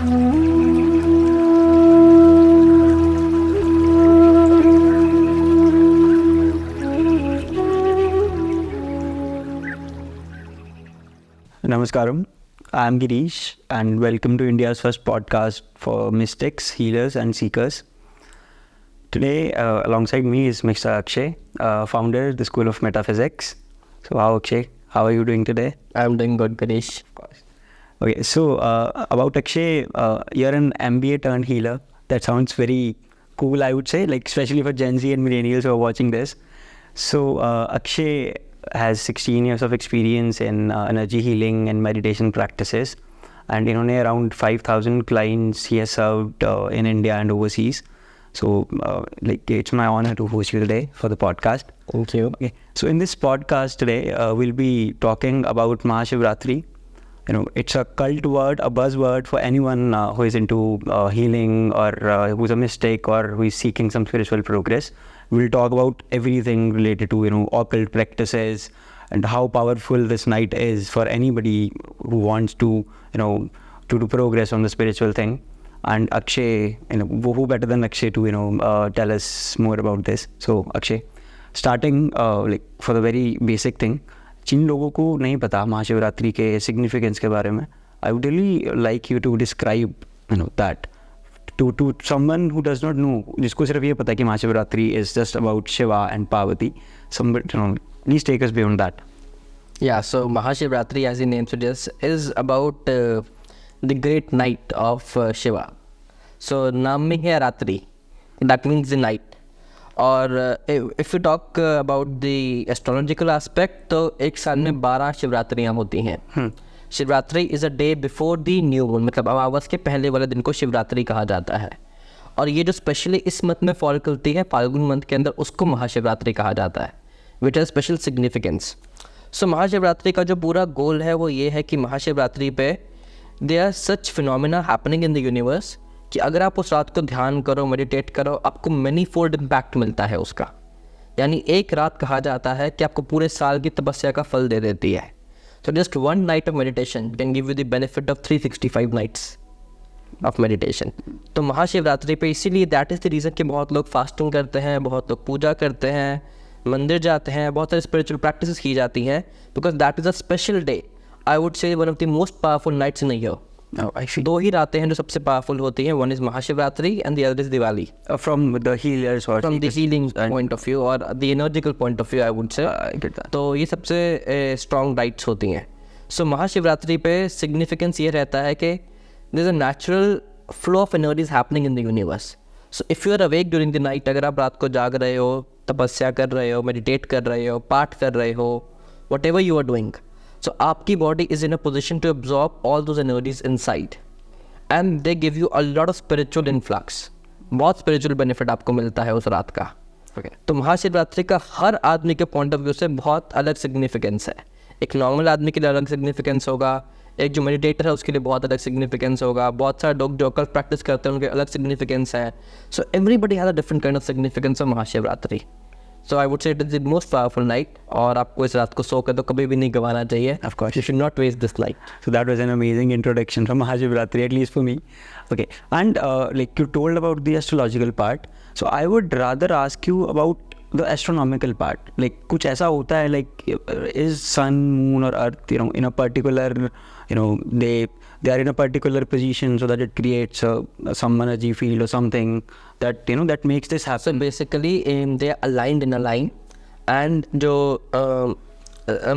Namaskaram, I'm Girish and welcome to India's first podcast for mystics, healers and seekers. Today alongside me is Mr. Akshay, founder of the School of Metaphysics. So Akshay, how are you doing today? I'm doing good, Girish. Of course. Okay, so about Akshay, you're an MBA turned healer. That sounds very cool, I would say, like especially for Gen Z and millennials who are watching this. So Akshay has 16 years of experience in energy healing and meditation practices, and around 5,000 clients he has served in India and overseas. So it's my honor to host you today for the podcast. Thank you. Okay, so in this podcast today we'll be talking about Mahashivratri. It's a cult word, a buzzword for anyone who is into healing or who's a mystic or who is seeking some spiritual progress. We'll talk about everything related to occult practices and how powerful this night is for anybody who wants to to do progress on the spiritual thing. And Akshay, who better than Akshay to tell us more about this. So Akshay, starting for the very basic thing, जिन लोगों को नहीं पता महाशिवरात्रि के significance के बारे में, I would really like you to describe that to someone who does not know, जिसको सिर्फ ये पता है कि Mahashivratri is just about Shiva and Parvati. Please take us beyond that. Yeah, so Mahashivratri, as the name suggests, is about the great night of Shiva. So नाम में है रात्रि, that means the night. और if you talk about the astrological aspect, तो एक साल में 12 शिवरात्रियाँ होती हैं. Shivratri is a day before the new moon, मतलब अमावस के पहले वाले दिन को शिवरात्रि कहा जाता है. और ये जो स्पेशली इस मंथ में फॉल करती है, फाल्गुन मंथ के अंदर, उसको महाशिवरात्रि कहा जाता है, विच हैज़ स्पेशल सिग्निफिकेंस. सो महाशिवरात्रि का जो पूरा गोल है वो ये है कि महाशिवरात्रि पे they are such phenomena happening in the universe कि अगर आप उस रात को ध्यान करो, मेडिटेट करो, आपको मैनी फोल्ड इम्पैक्ट मिलता है उसका. यानी एक रात कहा जाता है कि आपको पूरे साल की तपस्या का फल दे देती है. So just one night of meditation can give you the benefit of 365 nights of meditation. तो महाशिवरात्रि पे इसीलिए that is the reason कि बहुत लोग फास्टिंग करते हैं, बहुत लोग पूजा करते हैं, मंदिर जाते हैं, बहुत सारे स्पिरिचुअल प्रैक्टिसेस की जाती हैं, because that is a special day. I would say one of the most powerful nights in a year. दो ही रातें हैं जो सबसे पावरफुल होती हैं. One is Mahashivratri and the other is Diwali. From the healers or from the healing point of view or the energetic point of view, I would say. तो ये सबसे strong nights होती हैं. So महाशिवरात्रि पे significance ये रहता है कि there is a natural flow of energies happening in the universe. So if you are awake during the night, अगर आप रात को जाग रहे हो, तपस्या कर रहे हो, meditate कर रहे हो, पाठ कर रहे हो, whatever you are doing, so आपकी body is in a position to absorb all those energies inside and they give you a lot of spiritual influx. बहुत spiritual benefit आपको मिलता है उस रात का. तो महाशिवरात्रि का हर आदमी के पॉइंट ऑफ व्यू से बहुत अलग सिग्निफिकेंस है. एक नॉर्मल आदमी के लिए अलग सिग्निफिकेंस होगा, एक जो मेडिटेटर है उसके लिए बहुत अलग सिग्निफिकेंस होगा, बहुत सारे लोग जो कल प्रैक्टिस करते हैं उनके अलग सिग्निफिकेंस है. So everybody has a different kind of significance of Mahashivratri. So I would से it is the most powerful night, और आपको इस रात को सो कर तो कभी भी नहीं गंवाना चाहिए. Of course. You should not waste this night. So that was an amazing introduction from Mahashivratri, at least for me. Okay, and you told about the astrological part. So I would rather ask you about the astronomical part. कुछ ऐसा होता है is sun, moon or earth in a particular they are in a particular position so that it creates some energy field or something that that makes this happen. So basically they are aligned in a line, and जो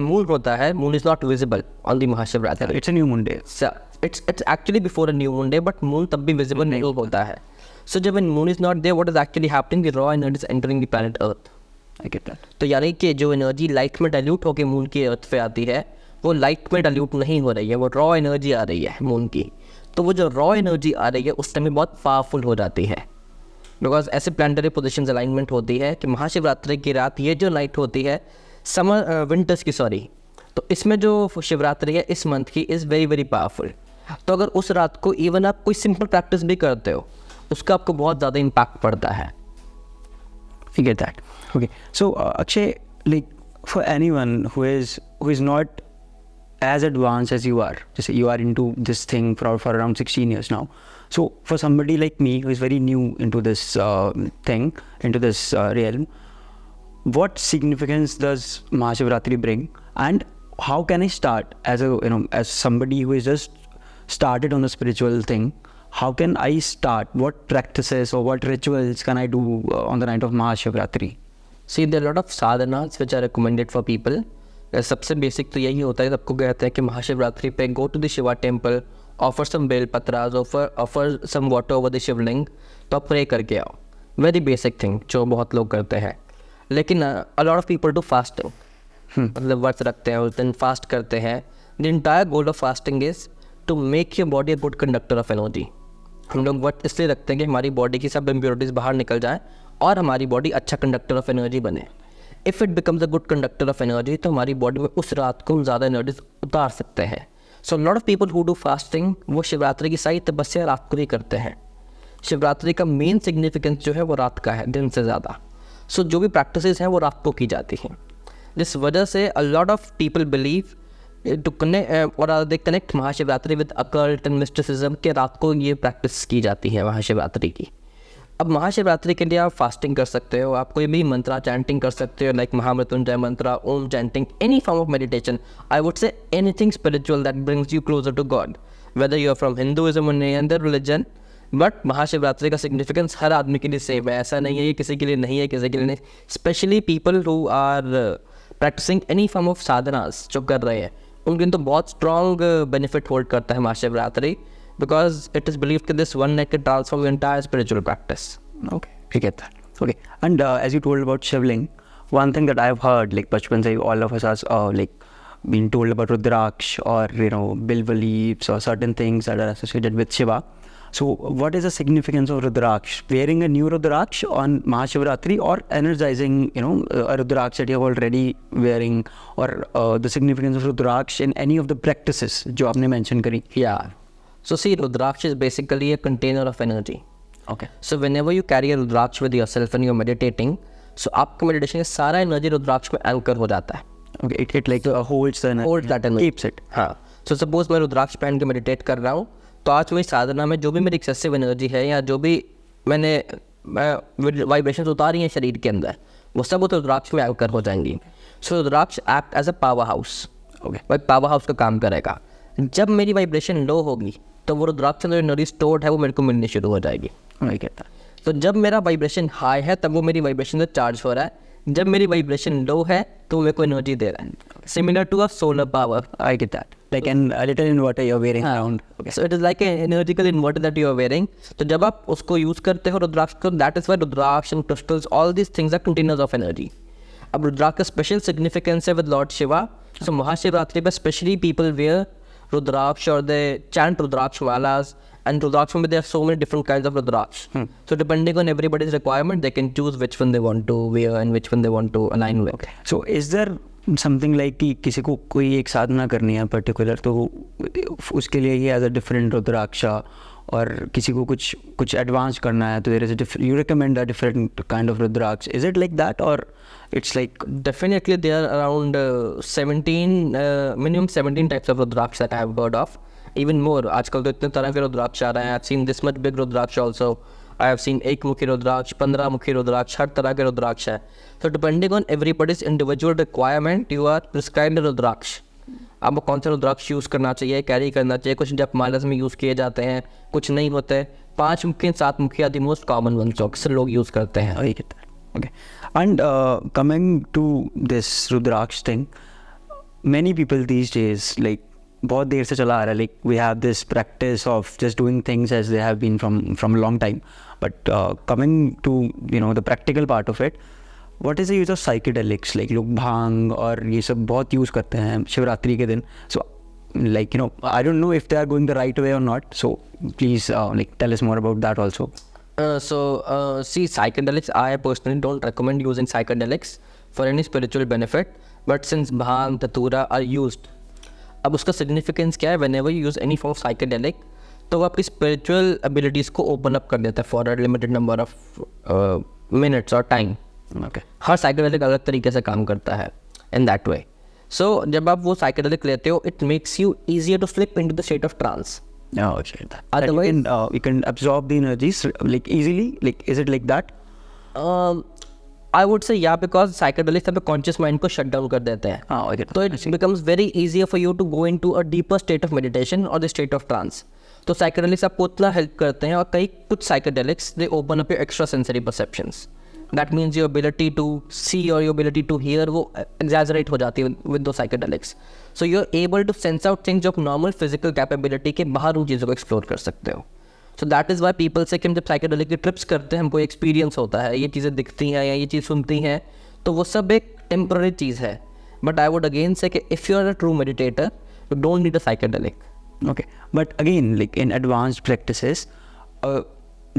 moon होता है, moon is not visible on the Mahashivratri. It's a new moon day. So it's actually before a new moon day, but moon तब भी visible नहीं होता है. So जब moon is not there, what is actually happening? The raw energy is entering the planet Earth. I get that. तो यानी कि जो एनर्जी लाइट में डाइल्यूट होकर मून की अर्थ पे आती है, वो लाइट में डाइल्यूट नहीं हो रही है, वो रॉ एनर्जी आ रही है मून की. तो वो जो रॉ एनर्जी आ रही है उस टाइम में बहुत पावरफुल हो जाती है, बिकॉज ऐसे प्लानिटरी पोजीशंस अलाइनमेंट होती है कि महाशिवरात्रि की रात, ये जो नाइट होती है विंटर्स की, तो इसमें जो शिवरात्रि है इस मंथ की इज़ वेरी वेरी पावरफुल. तो अगर उस रात को इवन आप कोई सिंपल प्रैक्टिस भी करते हो, उसका आपको बहुत ज़्यादा इम्पैक्ट पड़ता है. You get that. Okay. So Akshay, for anyone who is not as advanced as you are, just you are into this thing for around 16 years now. So for somebody like me who is very new into this thing, into this realm, what significance does Mahashivratri bring, and how can I start as as somebody who is just started on the spiritual thing? How can I start? What practices or what rituals can I do on the night of Mahashivratri? See, there are a lot of sadhanas which are recommended for people. सबसे basic तो यही होता है, सबको कहते हैं कि महाशिवरात्रि पे go to the Shiva temple, offer some bel patras, offer some water over the Shivling, तो आप प्रे करके आओ. वेरी बेसिक थिंग जो बहुत लोग करते हैं. लेकिन a lot of people do fasting, मतलब व्रत रखते हैं उस दिन, फास्ट करते हैं. The entire goal of fasting is to make your body a good conductor of energy. हम लोग व्रत इसलिए रखते हैं कि हमारी बॉडी की सब इम्प्योरिटीज़ बाहर निकल जाए और हमारी बॉडी अच्छा कंडक्टर ऑफ एनर्जी बने. If it becomes a good conductor of energy, तो हमारी बॉडी में उस रात को हम ज़्यादा एनर्जीज उतार सकते हैं. So lot of people who do fasting, वो शिवरात्रि की सारी तपस्या रात को ही करते हैं. शिवरात्रि का मेन सिग्निफिकेंस जो है वो रात का है, दिन से ज़्यादा. सो जो भी प्रैक्टिसेस हैं वो रात को की जाती हैं. जिस वजह से a lot of people believe to connect और they connect Mahashivratri with occult and mysticism, के रात को ये प्रैक्टिस की जाती है महाशिवरात्रि की. अब महाशिवरात्रि के लिए आप फास्टिंग कर सकते हो, आप कोई भी मंत्रा चैंटिंग कर सकते हो, like Mahamrityunjaya mantra, Om chanting, any form of meditation. I would say anything spiritual that brings you closer to God, whether you are from Hinduism or any other religion. But Mahashivratri का सिग्निफिकेंस हर आदमी के लिए सेम है. ऐसा नहीं है कि किसी के लिए नहीं है, किसी के लिए नहीं. Specially people who are practicing any form of sadhanas जो कर रहे हैं, उनके लिए तो बहुत स्ट्रॉन्ग बेनिफिट होल्ड करता है Mahashivratri, because it is believed that this one night can transform your entire spiritual practice. Okay, I get that. Okay, and as you told about Shivling, one thing that I've heard, like bachpan se all of us are like being told about Rudraksh or bilva leaves or certain things that are associated with Shiva. So what is the significance of Rudraksh? Wearing a new Rudraksh on Mahashivratri, or energizing a Rudraksh that you have already wearing, or the significance of Rudraksh in any of the practices जो आपने mention करी? Yeah. So see, Rudraksh is basically a container of energy. Okay. So whenever you carry a Rudraksh with yourself and you're meditating, so आपका meditation का सारा energy Rudraksh में anchor हो जाता है. Okay, it like holds the energy. Holds that energy. Keeps it. हाँ. So suppose मैं Rudraksh पहन के meditate कर रहा हूँ, तो आज मेरी साधना में जो भी मेरी excessive energy है, या जो भी मैंने vibrations उतारी हैं शरीर के अंदर, वो सब वो तो Rudraksh में anchor हो जाएंगी. So Rudraksh act as a power house. Okay. वह power house का काम करेगा. जब मेरी वाइब्रेशन लो होगी, तो वो रुद्राक्ष में एनर्जी स्टोर्ड है वो मेरे को मिलनी शुरू हो जाएगी. I get that. तो जब मेरा वाइब्रेशन हाई है, तब वो मेरी वाइब्रेशन से चार्ज हो रहा है. जब मेरी वाइब्रेशन लो है, तो मेरे को एनर्जी दे रहा है. Similar to a solar power. I get that. Like a little inverter you're wearing around. Okay. So it is like an energetic inverter that you are wearing. तो जब आप उसको यूज करते हो रुद्राक्ष को, that is why rudraksha and crystals, all these things are containers of energy. अब रुद्राक्ष का special significance है with Lord Shiva. So Mahashivratri पे specially people wear Rudraksh, or they chant Rudraksh malas, and Rudraksh में there are so many different kinds of Rudraksh. So depending on everybody's requirement, they can choose which one they want to wear and which one they want to align with. Okay. So is there something like कि किसी को कोई एक साधना करनी है particular, तो उसके लिए ये एज अ डिफरेंट रुद्राक्षा, और किसी को कुछ एडवांस करना है तो there is a different, you recommend a different kind of rudraksha. Is it like that, और it's like Definitely there are around 17 minimum 17 types of Rudraksh that I have heard of, even more. आजकल तो इतने तरह के रुद्राक्ष आ रहे हैं. I've seen this much big Rudraksh also. I have seen एक मुखी रुद्राक्ष, 15 मुखी रुद्राक्ष, हर तरह के रुद्राक्ष है. So depending on everybody's individual requirement, you are prescribed a रुद्राक्ष. आपको कौन सा रुद्राक्ष यूज़ करना चाहिए, कैरी करना चाहिए. कुछ जब मालस में यूज़ किए जाते हैं, कुछ नहीं होते. 5 मुखी 7 मुखी आदि मोस्ट कॉमन वंस जो अक्सर लोग यूज़ करते हैं. I get that. Okay. And coming to this Rudraksh thing, many people these days, like बहुत देर से चला आ रहा है, like we have this practice of just doing things as they have been from a long time. But coming to the practical part of it, what is the use of psychedelics? Like लोग भांग और ये सब बहुत use करते हैं शिवरात्रि के दिन. So like I don't know if they are going the right way or not. So please like tell us more about that also. See, psychedelics, I personally don't recommend using psychedelics for any spiritual benefit, but since bhang, datura are used, अब उसका significance क्या है? Whenever you use any form of psychedelic, तो वो आपकी spiritual abilities को open up कर देता है for a limited number of minutes or time. Okay. Her psychedelic अलग तरीके से काम करता है in that way. So जब आप वो psychedelic लेते हो, it makes you easier to slip into the state of trance. Oh, okay. That Otherwise- you can absorb the energies like easily. Like, is it like that? I would say yeah, because psychedelics हमें conscious mind को shut down कर देते हैं. Oh, I get So that. it becomes very easier for you to go into a deeper state of meditation or the state of trance. तो psychedelics आपको उतना help करते हैं, और कई कुछ psychedelics they open up your extra sensory perceptions. That means your ability to see or your ability to hear वो exaggerate हो जाती है with those psychedelics. So you're able to sense out things जो आप normal physical capability के बाहर उन चीज़ों को explore कर सकते हो. So that is why people say कि हम जब psychedelic की trips करते हैं हमको एक्सपीरियंस होता है, ये चीज़ें दिखती हैं या ये चीज़ सुनती हैं, तो वो सब एक टेम्पररी चीज़ है. बट आई वुड अगेन से कि if you are a true meditator you don't need a psychedelic. Okay, but again, like in advanced practices,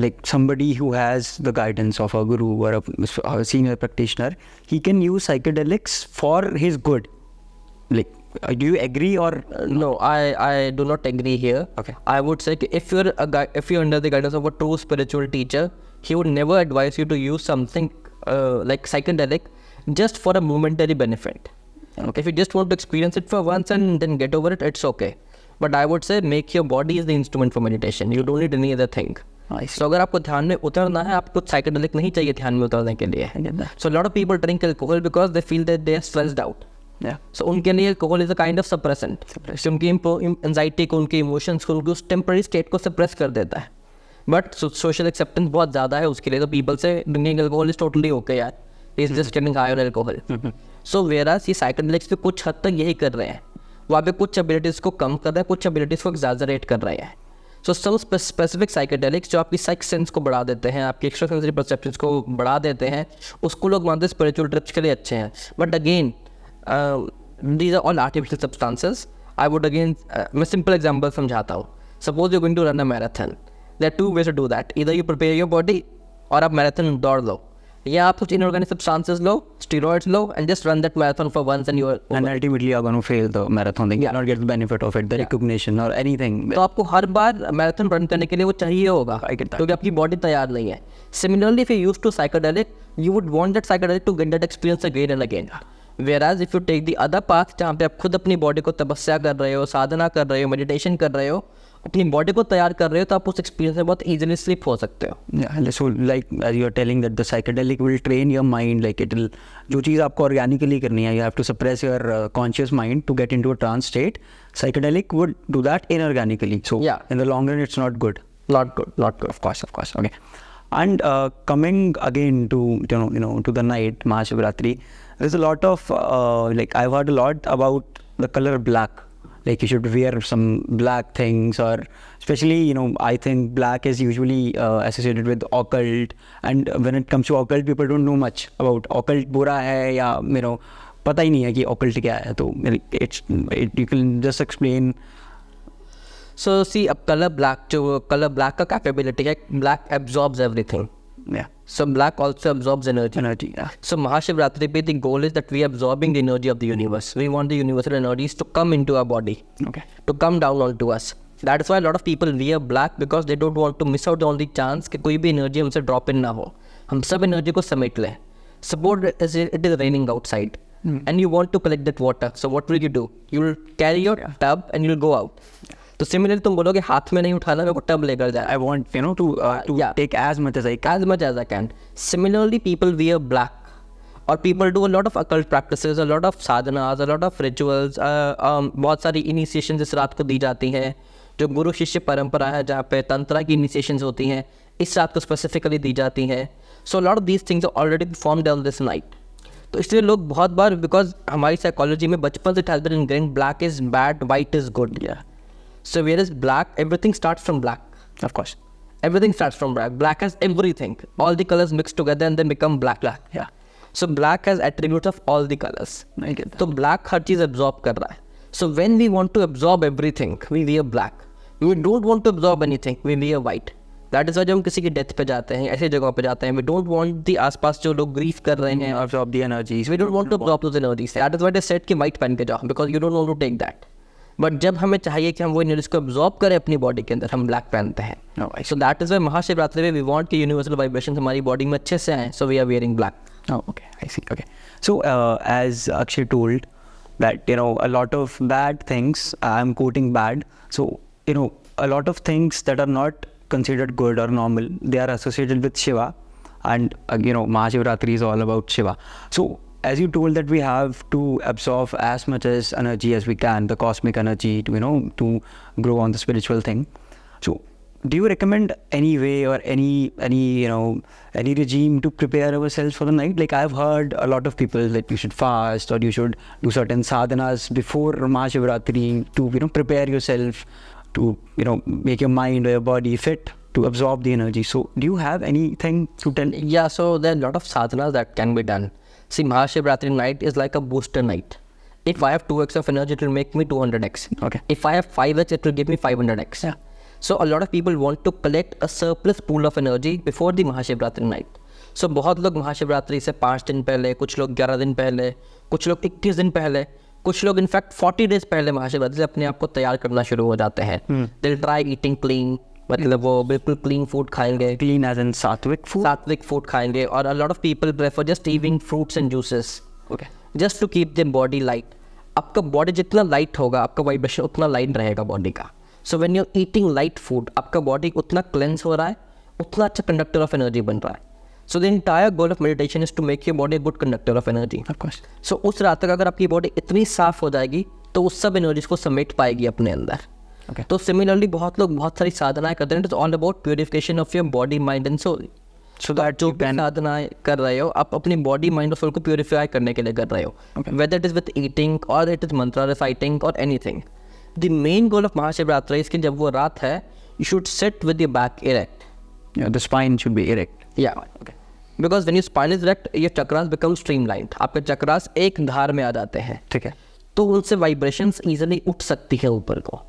like somebody who has the guidance of a guru or a senior practitioner, he can use psychedelics for his good. Like, do you agree or No, I do not agree here. Okay. I would say कि if you're if you're under the guidance of a true spiritual teacher, he would never advise you to use something like psychedelic just for a momentary benefit. Okay. If you just want to experience it for once and then get over it, it's okay. But I would say make your body is the instrument for meditation. You don't need any other thing. I see. So अगर आपको ध्यान में उतरना है, आपको psychedelic नहीं चाहिए ध्यान में उतरने के लिए. I get that. So a lot of people drink alcohol because they feel that they are stressed out. Yeah. So उनके लिए alcohol is a kind of suppressant. उनकी एंजाइटी को, उनके इमोशंस को, उनकी उस टेम्पररी स्टेट को सप्रेस कर देता है. बट सोशल एक्सेप्टेंस बहुत ज़्यादा है उसके लिए, तो people say drinking alcohol is totally okay यार, is just getting high on alcohol. So whereas ये साइकेडेलिक्स पे कुछ हद तक यही कर रहे हैं. वहाँ पे कुछ एबिलिटीज़ को कम कर रहे हैं, कुछ एबिलिटीज़ को एग्जैजरेट कर रहे हैं. सो सम स्पेसिफिक साइकेडेलिक्स जो आपकी साइक सेंस को बढ़ा देते हैं, आपकी एक्स्ट्रा सेंसरी परसेप्शंस को बढ़ा देते हैं, उसको लोग मानते हैं स्पिरिचुअल ट्रिप्स के लिए अच्छे हैं. But again these are all artificial substances. I would again मैं simple example समझाता हूँ. Suppose you're going to run a marathon. There are two ways to do that. Either you prepare your body और आप marathon दौड़ लो, या आप कुछ inorganic substances low, steroids low, and just run that marathon for once and you are And ultimately you're going to fail the marathon. They Yeah. cannot get the benefit of it, the recognition or anything. तो आपको हर बार marathon run करने के लिए वो चाहिए होगा, I get that. क्योंकि आपकी बॉडी तैयार नहीं है. Similarly if you use to psychedelic you would want that psychedelic to get that experience again and again. Whereas if you take the other path जहाँ पे आप खुद अपनी बॉडी को तपस्या कर रहे हो, साधना कर रहे हो, मेडिटेशन कर रहे हो, अपनी बॉडी को तैयार कर रहे हो, तो आप उस एक्सपीरियंस में बहुत ईजिली स्लिप हो सकते हो. Yeah, so like as you're telling that the psychedelic will train your mind, like it will, जो चीज़ आपको organically करनी है, you have to suppress your conscious mind to get into a trance state. Psychedelic would do that inorganically. So Yeah. in the long run, it's not good. Not good, not good. Of course. Okay. And coming again to to the night Mahashivratri, there's a lot of like I've heard a lot about the color black. Like you should wear some black things, or especially I think black is usually associated with occult. And when it comes to occult, people don't know much about occult. बुरा है या पता ही नहीं है कि occult क्या है. तो you can just explain. So see, अब color black का capability है, black absorbs everything. Yeah. So black also absorbs energy. Energy. Yeah. So Mahashivratri pe the goal is that we are absorbing the energy of the universe. We want the universal energies to come into our body, Okay. to come down onto us. That is why a lot of people wear black, because they don't want to miss out on the chance कि कोई भी energy हमसे drop in ना हो. हम सब energy को समेट लें. Suppose it is raining outside and you want to collect that water. So what will you do? You will carry your tub and you will go out. तो similarly तुम बोलोगे हाथ में नहीं उठाना, मेरे को टब लेकर जाए. I want to Yeah. take as much as I can. As much as I can. Similarly, people wear black, or people do a lot of occult practices, a lot of sadhanas, a lot of rituals. बहुत सारी initiations इस रात को दी जाती हैं, जो गुरु शिष्य परंपरा है, जहाँ पे तंत्रा की initiations होती हैं, इस रात को specifically दी जाती हैं. So a lot of these things are already performed on this night. तो इसलिए लोग बहुत बार, because हमारी psychology में बचपन से it has been ingrained, black is bad, white is good. Yeah. So whereas black, everything starts from black. Of course. Everything starts from black. Black has everything. All the colors mixed together and then become black. Yeah. So black has attributes of all the colors. I get that. तो black हर चीज़ absorb कर रहा है. So when we want to absorb everything, we wear black. We don't want to absorb anything, we wear white. That is why जब हम किसी की death पे जाते हैं, ऐसी जगहों पे जाते हैं, we don't want the आसपास जो लोग ग्रीफ कर रहे हैं, Absorb the energies. we don't want to absorb those energies. That is why they said कि white पहन के जाओ, because you don't want to take that. But जब हमें चाहिए कि हम वो एनर्जीज को एब्जॉर्ब करें अपनी बॉडी के अंदर, हम ब्लैक पहनते हैं. Oh, I see. So that is why Mahashivratri में वी वांट कि यूनिवर्सल वाइब्रेशन हमारी बॉडी में अच्छे से आए, so we are wearing black. Oh, okay. I see. Okay. So as Akshay told, that a lot of bad things, I'm quoting bad, so a lot of things that are not considered good or normal, they are associated with Shiva, and Mahashivratri is all about Shiva. So as you told that we have to absorb as much as energy as we can, the cosmic energy, to grow on the spiritual thing. So do you recommend any way or any regime to prepare ourselves for the night? Like, I've heard a lot of people that you should fast, or you should do certain sadhanas before Mahashivratri to prepare yourself, to make your mind or your body fit to absorb the energy. So do you have anything to tell? Yeah, so there are a lot of sadhanas that can be done. See, Mahashivratri night is like a booster night. If I have 2x of energy, it will make me 200x. Okay. If I have 5x, it will give me 500x. Yeah. So a lot of people want to collect a surplus pool of energy before the Mahashivratri night. So बहुत लोग महाशिवरात्रि से 5 दिन पहले, कुछ लोग 11 दिन पहले, कुछ लोग 21 दिन पहले, कुछ लोग इनफैक्ट 40 डेज पहले महाशिवरात्रि से अपने आप को तैयार करना शुरू हो जाते हैं. They'll try eating clean, मतलब वो बिल्कुल क्लीन फूड खाएंगे. Clean as in sattvic food? सात्विक फूड खाएंगे. और a lot of people prefer just eating fruits and juices. Okay. Just to keep their body light. आपका बॉडी जितना लाइट होगा, आपका वाइब्रेशन उतना लाइट रहेगा बॉडी का. So when you are eating light food, आपका बॉडी उतना क्लेंस हो रहा है, उतना अच्छा कंडक्टर ऑफ एनर्जी बन रहा है. So the entire goal of meditation is to make your body good conductor of energy. Of course. सो उस रात तक अगर आपकी बॉडी इतनी साफ हो जाएगी तो उस सब एनर्जीज को समेट पाएगी अपने अंदर. Okay. तो सिमिलरली बहुत लोग बहुत सारी साधनाएं करते हैं. It is all about purification of your body, mind and soul. So that जो you can... साधनाएं कर रहे हो, आप अपनी बॉडी, माइंड और सोल को प्योरीफाई करने के लिए कर रहे हो. Whether it is with eating और इट इज मंत्रा रिसाइटिंग और anything. The main goal of Mahashivratri इसकी जब वो रात है, you should sit with your back erect. Yeah, the spine should be erect. या because when your spine is erect, your chakras become streamlined. आपके चक्रास एक धार में आ जाते हैं. ठीक है. तो उनसे वाइब्रेशंस इजीली उठ सकती है ऊपर को.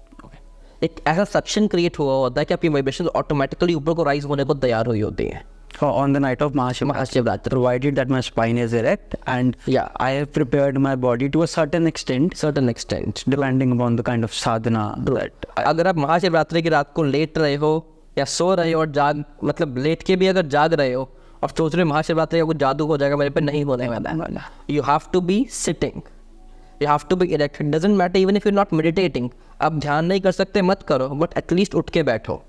एक ऐसा सक्शन क्रिएट हुआ होता है कि आपकी वाइब्रेशन ऑटोमेटिकली ऊपर को राइज होने को तैयार हुई होती है. On the night of Mahashivratri, provided that my spine is erect and Yeah. I have prepared my body to a certain extent, depending upon the kind of sadhana that अगर आप महाशिवरात्रि की रात को लेट रहे हो या सो रहे हो और मतलब लेट के भी अगर जाग रहे हो और सोच रहे हो महाशिवरात्रि का कुछ जादू हो जाएगा मेरे पे, नहीं होने वाला है. You have to be sitting, you have to be erect. It doesn't matter even if you not meditating. आप ध्यान नहीं कर सकते मत करो, बट एटलीस्ट उठ के बैठो.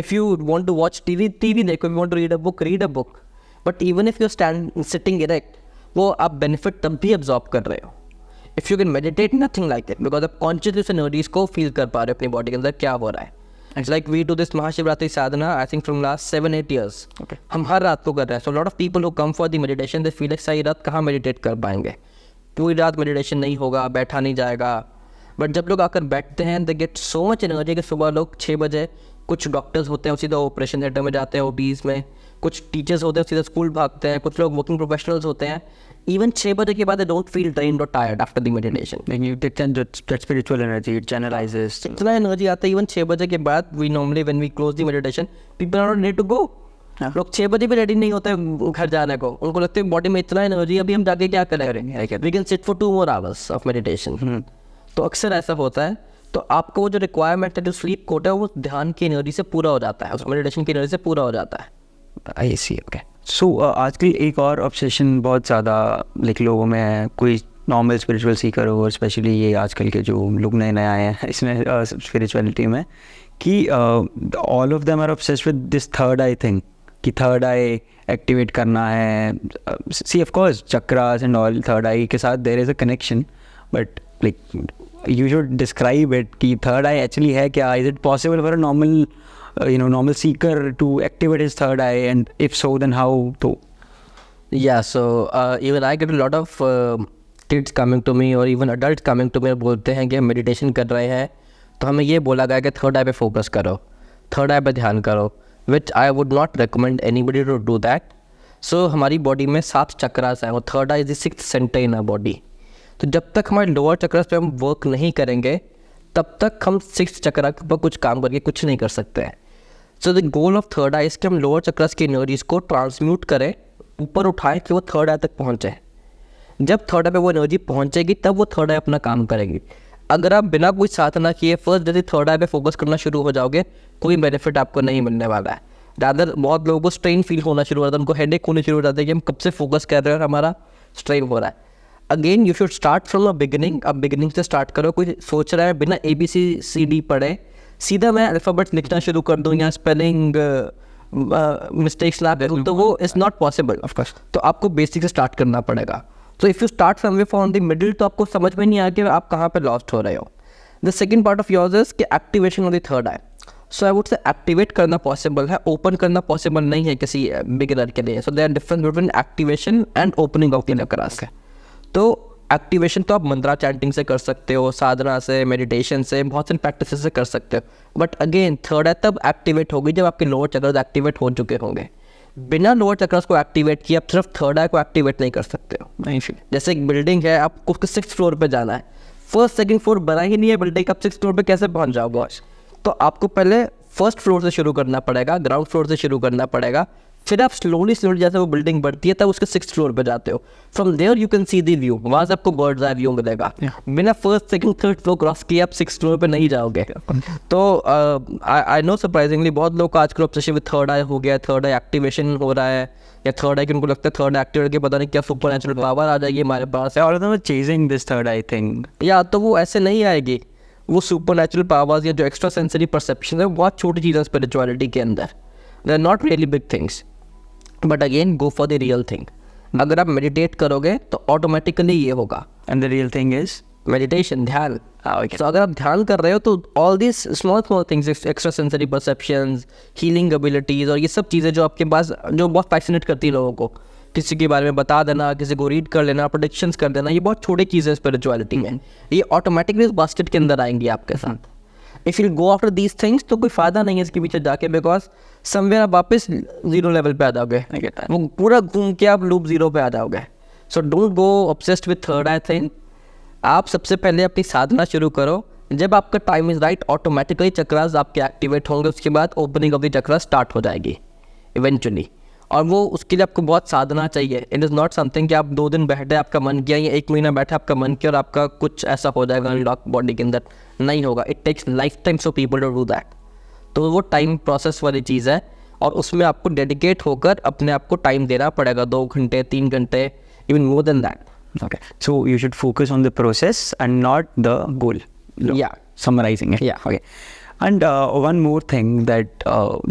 If you want to watch TV देखो. If you want to read a book. But even if you're sitting erect, वो आप benefit तब भी absorb कर रहे हो. If you can meditate, nothing like that. Because आप conscious energies को feel कर पा रहे हो अपनी body के अंदर क्या हो रहा है. It's like we do this Mahashivratri Sadhana, I think from last 7-8 years. Okay. हम हर रात को कर रहे हैं. So a lot of people who come for the meditation, they feel like सारी रात कहाँ meditate कर पाएंगे. पूरी रात meditation नहीं होगा, बैठा नहीं जाएगा. बट जब लोग आकर बैठते हैं, they get so much energy कि सुबह लोग 6 बजे, कुछ डॉक्टर्स होते हैं सीधा ऑपरेशन थिएटर में जाते हैं ओपीज में, कुछ टीचर्स होते हैं सीधा स्कूल भागते हैं, कुछ लोग वर्किंग प्रोफेशनल्स होते हैं. इवन 6 बजे के बाद दे डोंट फील ड्रेन्ड और tired after the meditation. that spiritual energy, it channelizes. इतना एनर्जी आता है इवन 6 बजे के बाद. We normally when we close the meditation, people are not ready to go. लोग 6 बजे भी रेडी नहीं होते घर जाने को. उनको लगता है बॉडी में इतना एनर्जी, अभी हम जाके क्या करेंगे. We can sit for 2 more hours of meditation. तो अक्सर ऐसा होता है. तो आपको वो जो रिक्वायरमेंट है, जो स्लीप कोटा है, वो ध्यान की एनर्जी से पूरा हो जाता है, उस मेडिटेशन की एनर्जी से पूरा हो जाता है. I see, okay. So आजकल एक और ऑब्सेशन बहुत ज़्यादा लोगों में है. कोई नॉर्मल स्पिरिचुअल सीकर हो, और स्पेशली ये आजकल के जो लोग नए नए आए हैं इसमें स्पिरिचुअलिटी में, कि all of them are obsessed with this third eye thing, कि थर्ड आई एक्टिवेट करना है. See of course chakras and all, third eye के साथ there is a connection, but you should describe it कि third eye actually है क्या. Is it possible for a normal seeker to activate his third eye, and if so then how? तो Yeah, so even I get a lot of kids coming to me or even adults coming to me और बोलते हैं कि हम meditation कर रहे हैं तो हमें ये बोला गया कि थर्ड आई पे फोकस करो, थर्ड आई पे ध्यान करो, which I would not recommend anybody to do that. So हमारी बॉडी में 7 चक्रास हैं और third I is the 6th center in our body. तो जब तक हमारे लोअर चक्रास पे हम वर्क नहीं करेंगे, तब तक हम 6th चक्रा पर कुछ काम करके कुछ नहीं कर सकते हैं. So the goal of third eye कि हम लोअर चक्रास की एनर्जीज को ट्रांसम्यूट करें, ऊपर उठाएं कि वो थर्ड आई तक पहुँचे. जब थर्ड आई पे वो एनर्जी पहुँचेगी तब वो थर्ड आई अपना काम करेगी. अगर आप बिना कोई साधना किए फर्स्ट जैसे थर्ड आई पे फोकस करना शुरू हो जाओगे, कोई बेनिफिट आपको नहीं मिलने वाला है. रादर बहुत लोगों को स्ट्रेन फील होना शुरू हो जाता है, उनको हेडेक होने शुरू हो जाता है कि हम कब से फोकस कर रहे हैं और हमारा स्ट्रेन हो रहा है. Again you should start from a beginning. अब बिगिनिंग से स्टार्ट करो. कोई सोच रहा है बिना ABCD पढ़े सीधा मैं अल्फ़ाबेट लिखना शुरू कर दूँ या स्पेलिंग मिस्टेक्स ना करूँ, तो वो is not possible. Of course. तो आपको बेसिक से स्टार्ट करना पड़ेगा. तो if you start somewhere from the middle तो आपको समझ में नहीं आया कि आप कहाँ पे लॉस्ट हो रहे हो. The second part of yours is कि activation of the third eye. So I would say activate करना पॉसिबल है, ओपन करना पॉसिबल नहीं है किसी बिगिनर के लिए. So there are difference between activation and opening of the chakras. तो एक्टिवेशन तो आप मंत्रा चैंटिंग से कर सकते हो, साधना से, मेडिटेशन से, बहुत सारी प्रैक्टिस से कर सकते हो. बट अगेन थर्ड आई तब एक्टिवेट होगी जब आपके लोअर चक्रास एक्टिवेट हो चुके होंगे. बिना लोअर चक्रास को एक्टिवेट किए आप सिर्फ थर्ड आई को एक्टिवेट नहीं कर सकते हो. नहीं. जैसे एक बिल्डिंग है, आपको उसके 6th फ्लोर पे जाना है. फर्स्ट सेकंड फ्लोर बना ही नहीं है बिल्डिंग, आप 6th फ्लोर पे कैसे पहुंच जाओगे? तो आपको पहले फर्स्ट फ्लोर से शुरू करना पड़ेगा, ग्राउंड फ्लोर से शुरू करना पड़ेगा. फिर आप स्लोली जैसे वो बिल्डिंग बढ़ती है तब उसके 6th फ्लोर पे जाते हो. From there you can see the view. वहाँ से आपको बर्ड्स आई व्यू मिलेगा. बिना first second third floor cross किए आप 6th फ्लोर पे नहीं जाओगे. तो आई नो सरप्राइजिंगली बहुत लोग का आजकल ऑब्सेशन विद थर्ड आई हो गया. थर्ड आई एक्टिवेशन हो रहा है या थर्ड आई कि उनको लगता है थर्ड एक्टिवेट के पता नहीं क्या सुपर नेचुरल पावर आ जाएगी हमारे पास. All of them are chasing this third eye thing. या तो वो ऐसे नहीं आएगी. वो सुपर नेचुरल पावर्स या जो एक्स्ट्रा सेंसरी परसेप्शन है वो बहुत छोटी चीज़ें स्पिरिचुअलिटी के अंदर. They are not really big things. But again go for the real thing. अगर आप मेडिटेट करोगे तो ऑटोमेटिकली ये होगा. And the real thing is? Meditation, ध्यान. Okay. तो अगर आप ध्यान कर रहे हो तो all this small things, extra sensory perceptions, healing abilities और ये सब चीज़ें जो आपके पास जो बहुत फैसिनेट करती है लोगों को, किसी के बारे में बता देना, किसी को रीड कर लेना, प्रेडिक्शंस कर देना, ये बहुत छोटी चीज़ें स्पिरिचुअलिटी में. ये ऑटोमेटिकली इस बास्केट के अंदर आएंगी आपके साथ. If you go after these things तो कोई फ़ायदा नहीं है इसके पीछे जाके, बिकॉज समवेयर आप वापस जीरो लेवल पे आ जाओगे. वो पूरा घूम के आप लूप जीरो पे आ जाओगे. So don't go obsessed with third I think. आप सबसे पहले अपनी साधना शुरू करो. जब आपका time is right automatically chakras आपके एक्टिवेट होंगे. उसके बाद opening of the chakras start हो जाएगी इवेंचुअली. और वो उसके लिए आपको बहुत साधना चाहिए. इट इज़ नॉट समथिंग कि आप 2 दिन बैठे आपका मन किया या 1 महीना बैठे आपका मन किया और आपका कुछ ऐसा हो जाएगा अनलॉक बॉडी के अंदर. नहीं होगा. It takes life time for people to do that. तो वो टाइम प्रोसेस वाली चीज़ है और उसमें आपको डेडिकेट होकर अपने आप को टाइम देना पड़ेगा. 2 घंटे 3 घंटे, even more than that. Okay. So you should focus on the process and not the goal. Yeah. Summarizing it. Yeah. Okay. And one more thing that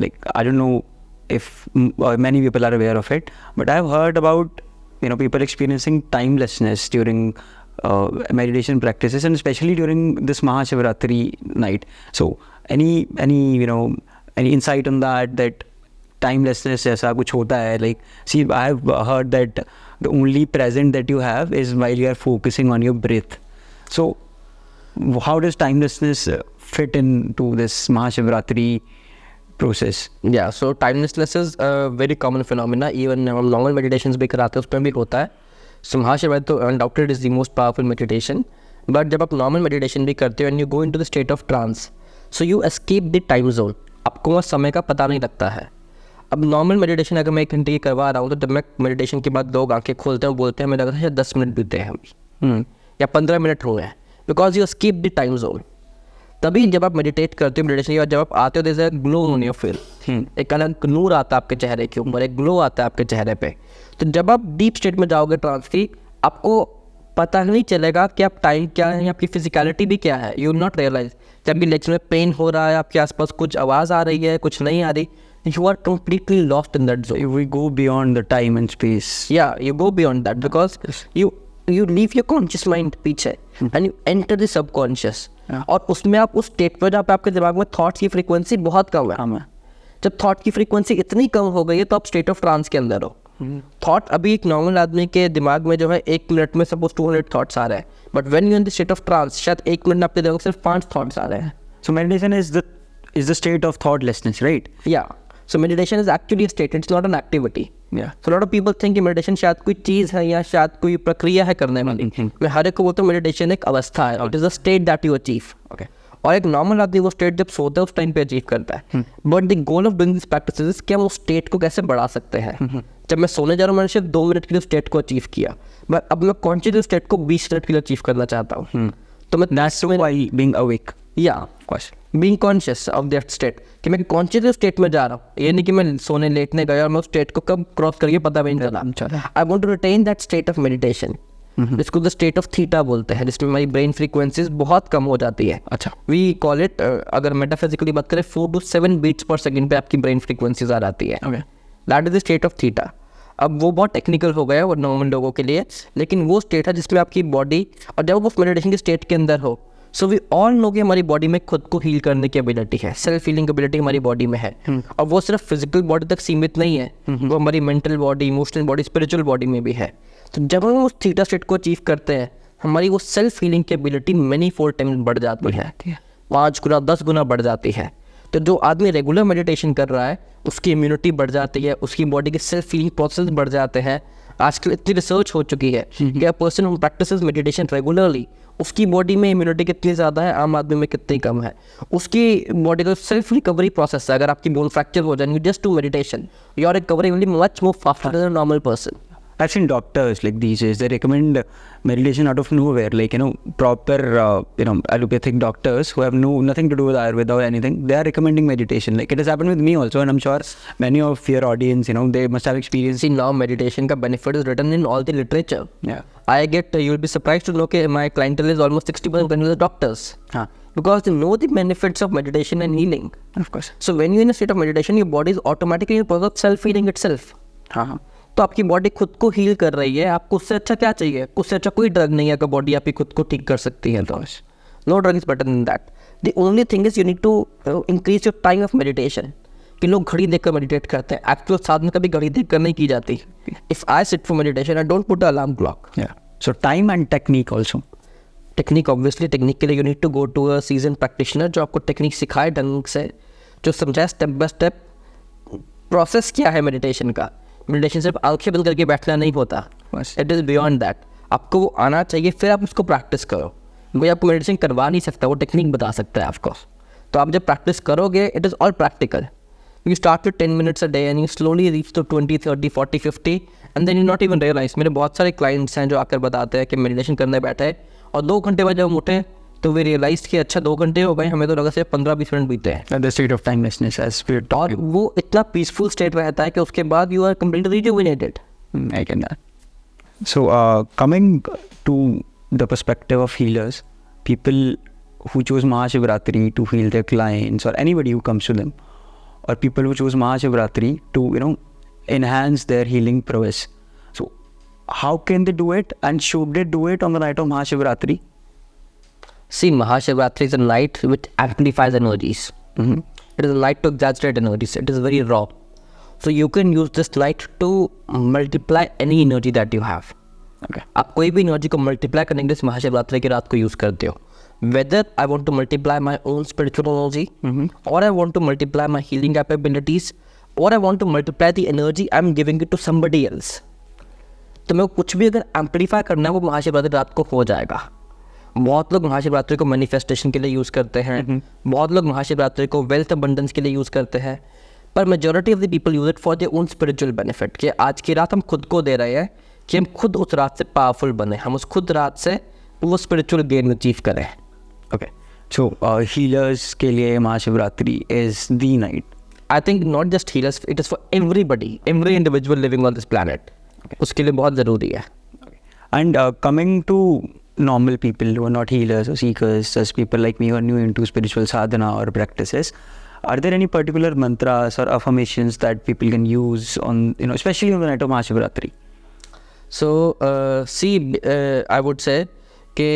like I don't know if many people are aware of it, but I've heard about people experiencing timelessness during meditation practices and especially during this Mahashivratri night. So any any insight on that timelessness ऐसा कुछ होता है? Like see, I've heard that the only present that you have is while you are focusing on your breath. So how does timelessness fit into this Mahashivratri process? Yeah, so timelessness is a very common phenomena. Even हम normal meditations भी कराते हैं उसमें भी होता है. So Mahashivratri तो undoubted is the most powerful meditation. But जब आप normal meditation भी करते हो and you go into the state of trance, so you escape the time zone. आपको वहाँ समय का पता नहीं लगता है. अब नॉर्मल मेडिटेशन अगर मैं 1 घंटे की करवा रहा हूँ तो जब मैं मेडिटेशन के बाद लोग आंखें खोलते हैं बोलते हैं मुझे लगता है 10 मिनट बीते हैं अभी या 15 मिनट हुए हैं. Because you skip the time zone. तभी जब आप मेडिटेट करते हो मेडिटेशन के बाद जब आप आते हो there is a glow on your face. एक अलग नूर आता है आपके चेहरे के ऊपर, एक ग्लो आता है आपके चेहरे पे. तो जब आप डीप स्टेट में जाओगे ट्रांस की, आपको पता नहीं चलेगा कि आप टाइम क्या है, आपकी फिजिकलिटी भी क्या है. यू नॉट रियलाइज जब भी लेक्चर में पेन हो रहा है, आपके आसपास कुछ आवाज़ आ रही है, कुछ नहीं आ रही, you are completely lost in that zone. We go beyond the time and space. Yeah, you go beyond that because you leave your conscious mind पीछे and you enter the subconscious. और उसमें आप उस स्टेट पर जहाँ पे आपके दिमाग में थॉट्स की फ्रीक्वेंसी बहुत कम है. जब थॉट की फ्रीक्वेंसी इतनी कम हो गई है तो आप स्टेट ऑफ ट्रांस के अंदर हो. थॉट अभी एक नॉर्मल आदमी के दिमाग में जो है 1 मिनट में सपोज 200 थॉट्स आ रहे हैं. But when you in the state of trance शायद 1 मिनट में आपके दिमाग में सिर्फ 5 थॉट्स आ रहे हैं. So meditation is the state of thoughtlessness, right? Yeah. So meditation is actually a state. It's not an activity. Yeah. So a lot of people think कि meditation शायद कोई चीज़ है या शायद कोई प्रक्रिया है करने वाली. मैं हर एक को बोलता हूँ meditation एक अवस्था है. It is a state that you achieve. Okay. और एक नॉर्मल आदमी वो स्टेट जब सोता है उस टाइम पे अचीव करता है. But the goal of doing this practices कि हम उस स्टेट को कैसे बढ़ा सकते हैं. जब मैं सोने जा रहा हूँ मैंने सिर्फ 2 मिनट के लिए स्टेट को अचीव किया, बट अब मैं कॉन्शियस स्टेट को 20 मिनट के लिए अचीव करना चाहता हूँ. तो मैं That's why being awake. या being conscious of that state कि मैं कॉन्शियस स्टेट में जा रहा हूँ. ये नहीं कि मैं सोने लेटने गया और मैं उस स्टेट को कब क्रॉस करके पता भी नहीं चला. I want to retain that state of meditation. जिसको द स्टेट ऑफ थीटा बोलते हैं, जिसमें हमारी ब्रेन फ्रीक्वेंसीज बहुत कम हो जाती है. अच्छा. वी कॉल इट, अगर मेटाफिजिकली बात करें, 4 to 7 बीट्स पर सेकंड पे आपकी ब्रेन फ्रीक्वेंसीज आ जाती है. Okay. That is the state of theta. अब वो बहुत टेक्निकल हो गया है वो नॉर्मल लोगों के लिए, लेकिन वो स्टेट है जिसमें आपकी बॉडी, और जब वो मेडिटेशन के स्टेट के अंदर हो, सो वी ऑल नो कि हमारी बॉडी में खुद को हील करने की एबिलिटी है, सेल्फ हीलिंग एबिलिटी हमारी बॉडी में है. और वो सिर्फ फिजिकल बॉडी तक सीमित नहीं है, वो हमारी mental body, emotional body, spiritual body में भी है. तो जब हम उस थीटा स्टेट को अचीव करते हैं, हमारी वो सेल्फ हीलिंग की एबिलिटी मैनी फोल्ड टाइम बढ़ जाती है, 5 गुना 10 गुना बढ़ जाती है. तो जो आदमी रेगुलर मेडिटेशन कर रहा है, उसकी इम्यूनिटी बढ़ जाती है, उसकी बॉडी के सेल्फ हीलिंग प्रोसेस बढ़ जाते हैं. आजकल इतनी रिसर्च हो चुकी है कि a person who practices meditation regularly, उसकी बॉडी में इम्यूनिटी कितनी ज़्यादा है, आम आदमी में कितनी कम है. उसकी बॉडी का सेल्फ रिकवरी प्रोसेस है. अगर आपकी बोन फ्रैक्चर हो जाए, you just do meditation, your recovery will be much more faster than a normal person. I've seen doctors like these days, they recommend meditation out of nowhere, like, proper, allopathic doctors who have nothing to do with Ayurveda or anything. They are recommending meditation. Like, it has happened with me also, and I'm sure many of your audience, they must have experienced. See, now meditation ka benefit is written in all the literature. Yeah. You'll be surprised to know that my clientele is almost 60% of the doctors. Huh. Because they know the benefits of meditation and healing. Of course. So when you're in a state of meditation, your body is automatically in the process of self-healing itself. हाँ. तो आपकी body खुद को heal कर रही है. आपको उससे अच्छा क्या चाहिए? उससे अच्छा कोई ड्रग नहीं है कि बॉडी आपकी खुद को ठीक कर सकती है. तो no drug is better than that. The only thing is you need to increase your time of meditation. कि लोग घड़ी देखकर मेडिटेट करते हैं, एक्चुअल साधना कभी घड़ी देखकर नहीं की जाती. If I sit for meditation, I don't put a alarm clock. So time and technique also. Technique, obviously technique के लिए you need to go to a season practitioner जो आपको टेक्निक सिखाए ढंग से, जो समझाए स्टेप बाय स्टेप प्रोसेस क्या है मेडिटेशन का. मेडिटेशन सिर्फ आंखें बंद करके बैठना नहीं होता. It is beyond that. आपको वो आना चाहिए, फिर आप उसको प्रैक्टिस करो. कोई आपको मेडिटेशन करवा नहीं सकता, वो टेक्निक बता सकता है आपको. तो आप जब प्रैक्टिस करोगे, it is all practical. You start with 10 minutes a day and you slowly reach to 20, 30, 40, 50 and then you not even realize. मेरे बहुत सारे क्लाइंट्स हैं जो आकर बताते हैं कि मेडिटेशन करने बैठे और 2 घंटे बाद जब हम उठे तो वे रियलाइज कि अच्छा 2 घंटे हो गए, हमें तो लगा सिर्फ 15-20 मिनट बीते हैं. The state of timelessness as we और talk. वो इतना पीसफुल स्टेट रहता है कि उसके बाद you are completely rejuvenated. I get that. So coming to the perspective of healers, people who choose Mahashivratri to heal their clients or anybody who comes to them, or people who choose Mahashivratri to enhance their healing prowess. So how can they do it, and should they do it on the night of Mahashivratri? See, Mahashivratri is a night which amplifies energies. It is a night to exaggerate energies. It is very raw. So you can use this night to multiply any energy that you have. Okay. आप कोई भी energy को multiply करने के लिए महाशिवरात्रि की रात को यूज़ करते हो. Whether I want to multiply my own spiritual energy, or I want to multiply my healing capabilities, or I want to multiply the energy I'm giving it to somebody else. तो मेरे को कुछ भी अगर amplify करना है वो महाशिवरात्रि रात को हो जाएगा. बहुत लोग महाशिवरात्रि को मैनिफेस्टेशन के लिए यूज़ करते हैं. बहुत लोग महाशिवरात्रि को वेल्थ अबंडेंस के लिए यूज़ करते हैं. पर majority of the people use it for their own spiritual benefit. कि आज की रात हम खुद को दे रहे हैं कि हम खुद उस रात से पावरफुल बने, हम उस खुद रात से वो स्पिरिचुअल गेन अचीव करें. Okay. So healers के लिए Mahashivratri is the night. I think not just healers, it is for everybody, every individual living on this planet. उसके लिए बहुत ज़रूरी है. And coming to normal people who are not healers or seekers, just people like me who are new into spiritual sadhana or practices, are there any particular mantras or affirmations that people can use on, especially on the night of Mahashivratri? So I would say कि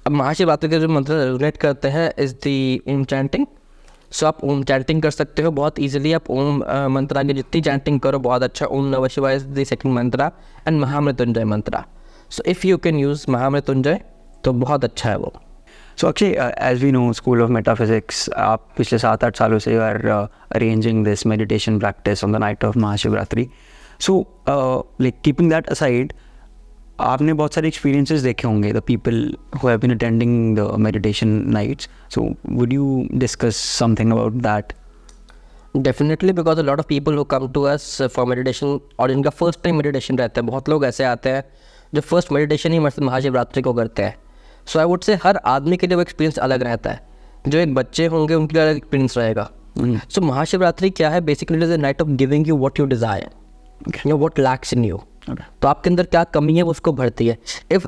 अब महाशिवरात्रि के जो मंत्र resonate करते हैं is the Om chanting. सो आप ओम chanting कर सकते हो बहुत ईजिली. आप ओम मंत्रा की जितनी चैंटिंग करो बहुत अच्छा. Om Namah Shivaya is the second mantra and Mahamrityunjaya mantra. So if you can use Mahamrityunjaya तो बहुत अच्छा है वो. So Akshay, as we know, School of Metaphysics, आप पिछले 7-8 सालों से are arranging this meditation practice on the night of Mahashivratri. So like keeping that aside, आपने बहुत सारे experiences देखे होंगे, the people who have been attending the meditation nights. So would you discuss something about that? Definitely, because a lot of people who come to us for meditation और इनका first time meditation रहता है. बहुत लोग ऐसे आते हैं जो फर्स्ट मेडिटेशन ही महाशिवरात्रि को करते हैं. सो आई वुड से हर आदमी के लिए वो एक्सपीरियंस अलग रहता है. जो एक बच्चे होंगे उनके लिए अलग एक्सपीरियंस रहेगा. सो महाशिवरात्रि क्या है? Basically it is a night of giving you what you desire, what lakhs in you. तो आपके अंदर क्या कमी है वो उसको भरती है. If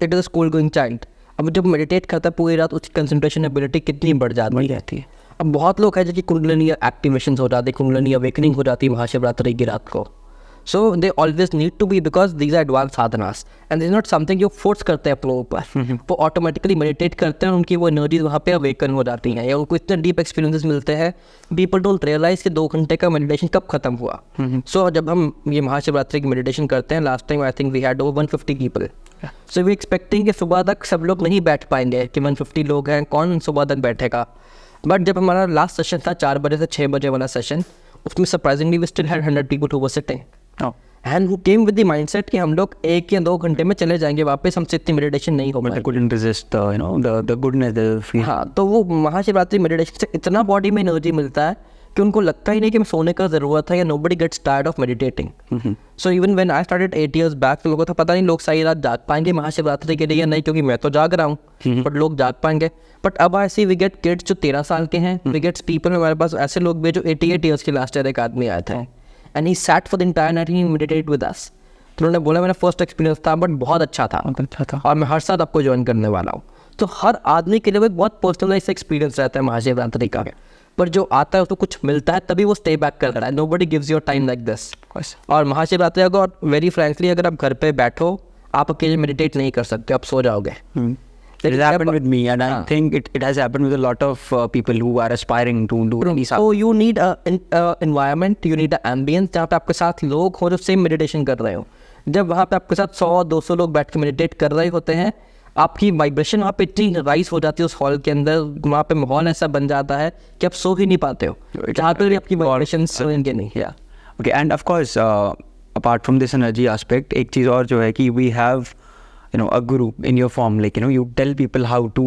it is a school going child, अब जब मेडिटेट करता है पूरी रात, उसकी कंसंट्रेशन एबिलिटी कितनी बढ़ जाती है. अब बहुत लोग हैं जिनकी कुंडलिनी एक्टिवेशन हो जाती है, कुंडलिनी अवेकनिंग हो जाती है महाशिवरात्रि की रात को. So they always need to be, because these are advance sadhanas and this not something जो फोर्स करते हैं अपने ऊपर. वो ऑटोमेटिकली मेडिटेट करते हैं, उनकी वो एनर्जीज वहाँ पे अवेकन हो जाती हैं, या उनको इतने डीप एक्सपीरियंसेस मिलते हैं. पीपल डोंट रियलाइज कि 2 घंटे का मेडिटेशन कब खत्म हुआ. सो जब हम ये महाशिवरात्रि की मेडिटेशन करते हैं, last time I think we had over 150 people. So we expecting कि सुबह तक सब लोग नहीं बैठ पाएंगे, कि 150 लोग हैं, कौन सुबह तक बैठेगा. बट जब हमारा लास्ट सेशन था 4 बजे से 6 बजे वाला सेशन, उसमें surprisingly we still had 100 people who were sitting and who came with the mindset कि हम लोग 1 या 2 घंटे में चले जाएंगे वापस, हमसे इतनी मेडिटेशन नहीं हो पाएगी. couldn't resist the goodness, the feel. हाँ, तो वो महाशिवरात्रि मेडिटेशन से इतना बॉडी में एनर्जी मिलता है कि उनको लगता ही नहीं कि मैं सोने का ज़रूरत है, या nobody gets tired of meditating. So even when I started 8 years back, तो लोगों को तो पता नहीं लोग सारी रात जाग पाएंगे महाशिवरात्रि के लिए या नहीं, क्योंकि मैं तो जाग रहा हूँ, बट लोग जाग पाएंगे. बट अब ऐसे वी गेट किड्स जो 13 साल के हैं, वी गेट्स पीपल, हमारे पास ऐसे लोग भी जो 88 years के लास्ट ईयर एक आदमी आया था and he sat for the entire night, he meditated with us. तो उन्होंने बोला मेरा फर्स्ट एक्सपीरियंस था बट बहुत अच्छा था और मैं हर साल आपको ज्वाइन करने वाला हूँ. तो हर आदमी के लिए वो एक बहुत पर्सनलाइज एक्सपीरियंस रहता है महाशिवरात्रि का. पर जो आता है उसको कुछ मिलता है तभी वो स्टे बैक कर रहा है. Nobody gives your time like this. और महाशिवरात्रि अगर वेरी फ्रैंकली अगर आप घर पे बैठो, आप अकेले मेडिटेट नहीं कर सकते, आप सो जाओगे. It has happened with me, and I think it has happened with a lot of people who are aspiring to do these. So you need an environment, you need an ambience जहाँ पे आपके साथ लोग हो जो same meditation कर रहे हो. जब वहाँ पे आपके साथ 100-200 लोग बैठ के मेडिटेट कर रहे होते हैं, आपकी वाइब्रेशन वहाँ पे इतनी राइज हो जाती है उस हॉल के अंदर, वहाँ पे माहौल ऐसा बन जाता है कि आप सो ही नहीं पाते हो जहाँ पे आपकी वाइब्रेशन सुनेंगे नहीं. Okay, and of course, apart from this energy aspect, एक चीज़ और जो है कि we have a guru in your form, like you tell people how to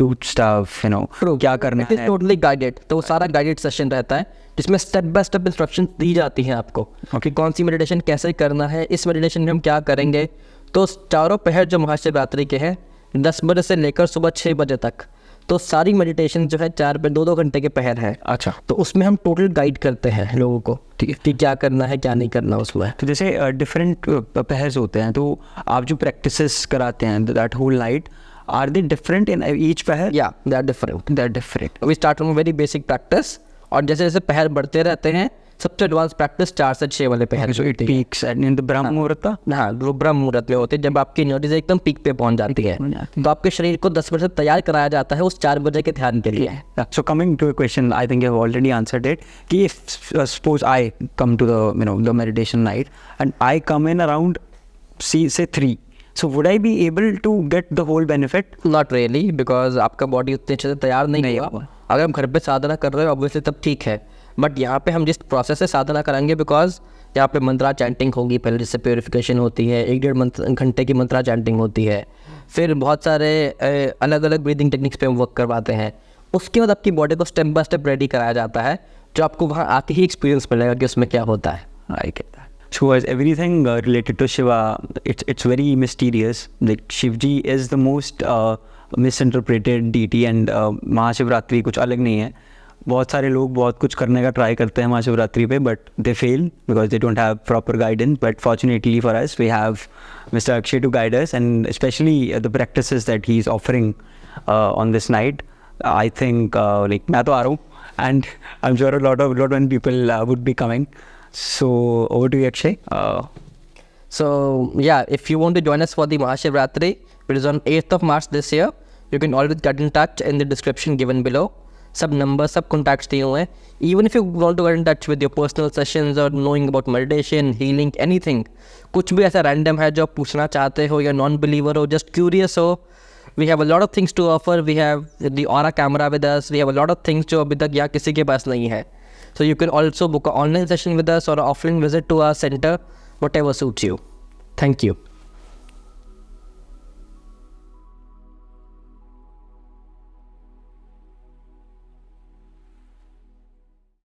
do stuff, क्या करना है. It is totally guided. तो वो सारा गाइडेड सेशन रहता है जिसमें स्टेप बाय स्टेप इंस्ट्रक्शन दी जाती हैं आपको कि कौन सी मेडिटेशन कैसे करना है, इस मेडिटेशन में हम क्या करेंगे. तो चारों पहर जो महाशिवरात्रि के हैं 10 बजे से लेकर सुबह 6 बजे तक, तो सारी मेडिटेशन जो है 2-2 घंटे के पहर है. अच्छा. तो उसमें हम टोटल गाइड करते हैं लोगों को, ठीक है, कि क्या करना है क्या नहीं करना उसमें. तो जैसे डिफरेंट पहर्स होते हैं, तो आप जो प्रैक्टिसेस कराते हैं that whole night, are they different in each पहर? या they are different. We start from very basic practice, और जैसे जैसे पहर बढ़ते रहते हैं सबसे एडवांस प्रैक्टिस 4 से 6 वाले पहर. So it peaks in the ब्रह्म मुहूर्त. हाँ, वो ब्रह्म मुहूर्त में होते हैं जब आपकी एनर्जी एकदम पीक पे पहुंच जाती है. तो आपके शरीर को 10 बजे तैयार कराया जाता है उस 4 बजे के ध्यान के लिए. So coming to a question, I think you have already answered it. कि if suppose I come to the meditation night and I come in around say 3, so would I be able to get the whole benefit? Not really, because आपका body उतने अच्छे से तैयार नहीं हुआ. अगर हम घर पे साधना कर रहे हो ऑब्वियसली तब ठीक है, बट यहाँ पे हम जिस प्रोसेस से साधना कराएंगे, बिकॉज यहाँ पे मंत्रा चैंटिंग होगी पहले, जिससे प्योरिफिकेशन होती है, 1-1.5 घंटे की मंत्रा चैंटिंग होती है, फिर बहुत सारे अलग अलग ब्रीदिंग टेक्निक्स पे हम वर्क करवाते हैं. उसके बाद आपकी बॉडी को स्टेप बाय स्टेप रेडी कराया जाता है, जो आपको वहाँ आके ही एक्सपीरियंस मिलेगा कि उसमें क्या होता है. I get that. So as everything related to Shiva, it's very mysterious. Like Shivji is the most misinterpreted deity, and Mahashivratri कुछ अलग नहीं है. बहुत सारे लोग बहुत कुछ करने का ट्राई करते हैं महाशिवरात्रि पे, but they fail because they don't have proper guidance. But fortunately for us we have mister Akshay to guide us, and specially the practices that he is offering on this night. I think like मैं तो आ रहा हूँ, and I am sure lot many people would be coming. So over to you, Akshay. So yeah, if you want to join us for the Mahashivratri, it is on 8th of March this year. You can always get in touch in the description given below. सब number, सब contacts दिए हुए हैं. Even if you want to get in touch with your personal sessions और knowing about meditation, healing, anything, कुछ भी ऐसा random है जो आप पूछना चाहते हो, या नॉन बिलीवर हो, जस्ट क्यूरियस हो, we have a lot of things to offer. We have the aura camera with us. We have a lot of things जो अभी तक यहाँ किसी के पास नहीं है. So you can also book an online session with us or an offline visit to our center, whatever suits you. Thank you.